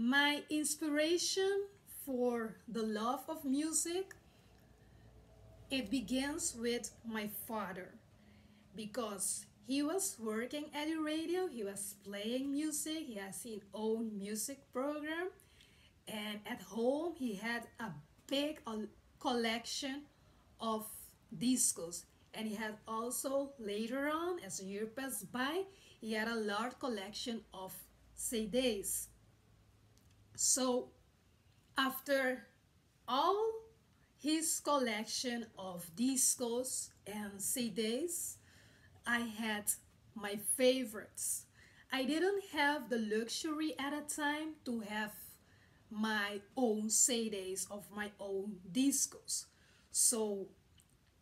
My inspiration for the love of music, it begins with my father because he was working at the radio, he was playing music, he has his own music program, and at home he had a big collection of discos, and he had also later on as the year passed by he had a large collection of CDs. So after all his collection of discos and CDs, I had my favorites. I didn't have the luxury at a time to have my own CDs of my own discos. So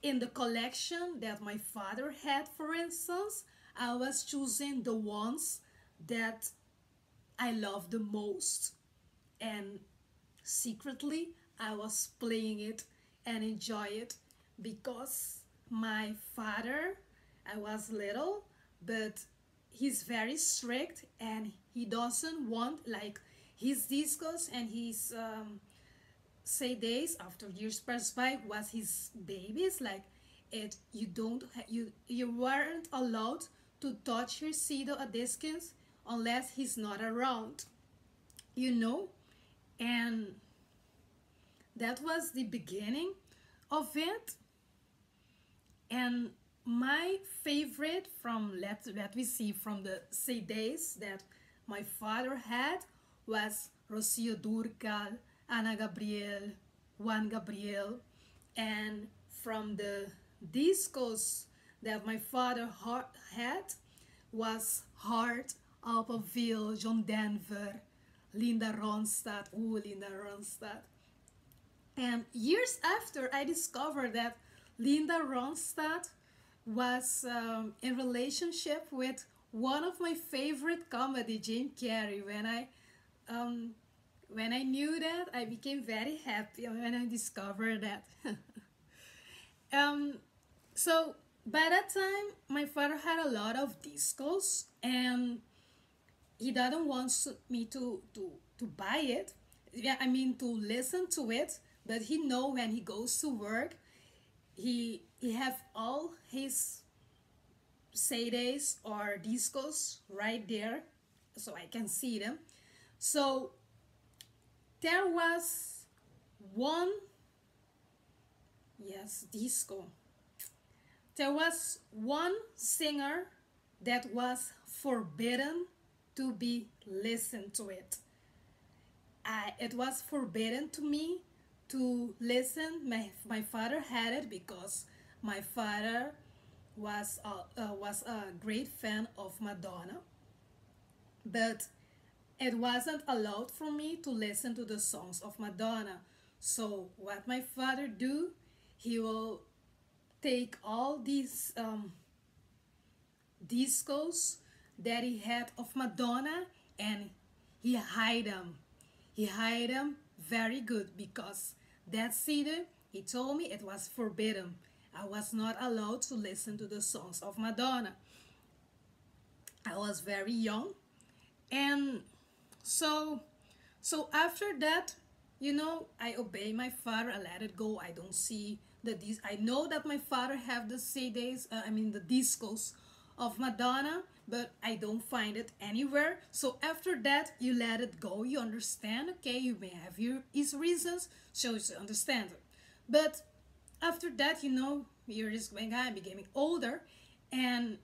in the collection that my father had, for instance, I was choosing the ones that I loved the most. And secretly, I was playing it and enjoy it because my father, I was little, but he's very strict and he doesn't want like his discos and his CDs after years pass by was his babies. Like it, you don't you weren't allowed to touch your CD or discos unless he's not around, you know. And that was the beginning of it. And my favorite from let me see from the CDs that my father had was Rocio Durcal, Ana Gabriel, Juan Gabriel, and from the discos that my father had was Heart, Alphaville, John Denver, Linda Ronstadt, Linda Ronstadt. And years after, I discovered that Linda Ronstadt was in relationship with one of my favorite comedy, Jim Carrey. Um, when I knew that, I became very happy when I discovered that. um, so by that time, my father had a lot of discos, and he doesn't want me to buy it. Yeah, I mean to listen to it, but he know when he goes to work, he have all his CDs or discos right there, so I can see them. So there was one, yes, disco. There was one singer that was forbidden to be listened to it. It was forbidden to me to listen. My father had it because my father was a great fan of Madonna, but it wasn't allowed for me to listen to the songs of Madonna. So what my father do, he will take all these discos that he had of Madonna and he hide them. He hide them very good because that CD, he told me it was forbidden. I was not allowed to listen to the songs of Madonna. I was very young, and so after that, I obey my father. I let it go. I don't see I know that my father have the CDs, I mean the discos of Madonna, but I don't find it anywhere. So after that, you let it go. You understand, okay? You may have his reasons, so you understand it. But after that, years going on, I became older, and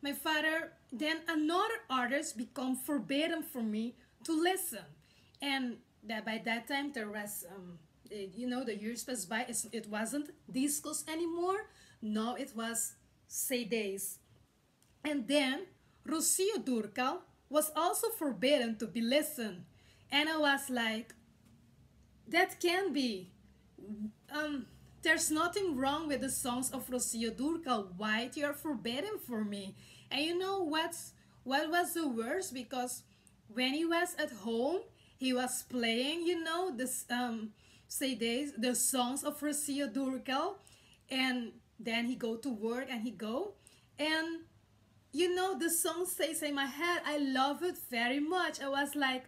my father, then another artist become forbidden for me to listen. And that by that time there was the years passed by, it wasn't discos anymore. No, it was CDs. And then Rocio Durcal was also forbidden to be listened. And I was like, that can be. Um, there's nothing wrong with the songs of Rocio Durcal. Why they are forbidden for me? And you know what was the worst? Because when he was at home, he was playing, this CDs, the songs of Rocio Durcal, and then he go to work and he go, and the song stays in my head. I love it very much. I was like,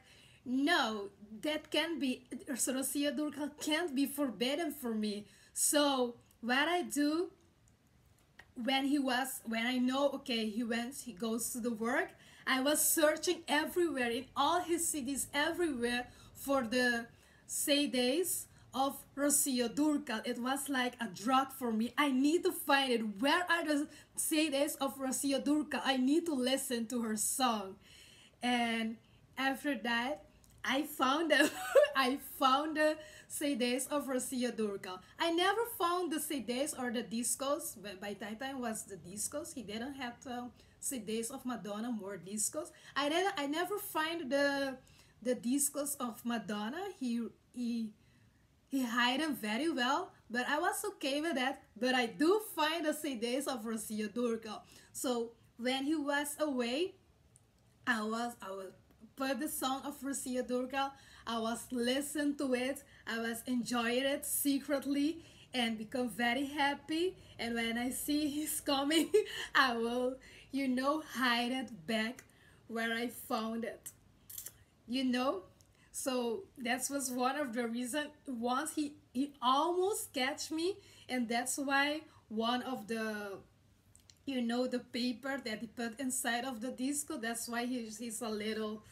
no, that can be, Rosia Durkal can't be forbidden for me. So what I do when I know, okay, he goes to the work, I was searching everywhere in all his cities, everywhere, for the CDs of Rocio Durcal. It was like a drug for me. I need to find it. Where are the CDs of Rocio Durcal? I need to listen to her song. And after that, I found the I found the CDs of Rosia Durcal. I never found the CDs or the discos, but by that time was the discos. He didn't have CDs of Madonna, more discos. I never find the discos of Madonna. He hid them very well, but I was okay with that. But I do find the CDs of Rosia Durcal. So when he was away, I was put the song of Rosia Durgal. I was listen to it. I was enjoying it secretly and become very happy. And when I see he's coming, I will, hide it back where I found it. You know, so that was one of the reason. Once he almost catch me, and that's why one of the the paper that he put inside of the disco, that's why he's a little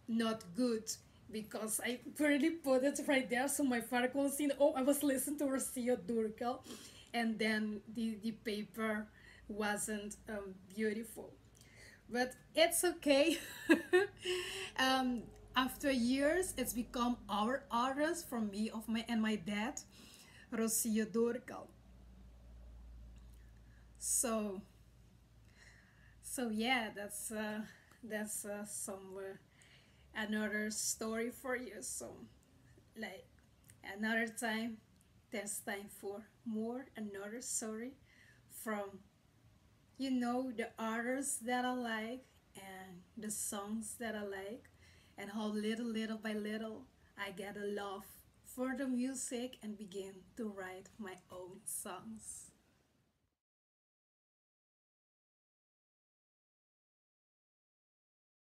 not good, because I really put it right there so my father could see, oh, I was listening to Rocio Durcal, and then the paper wasn't beautiful, but it's okay. um, After years, it's become our artist from me of my and my dad, Rocio Durcal. So yeah, that's some another story for you. So like another time, there's time for more another story from the artists that I like and the songs that I like, and how little by little I get a love for the music and begin to write my own songs.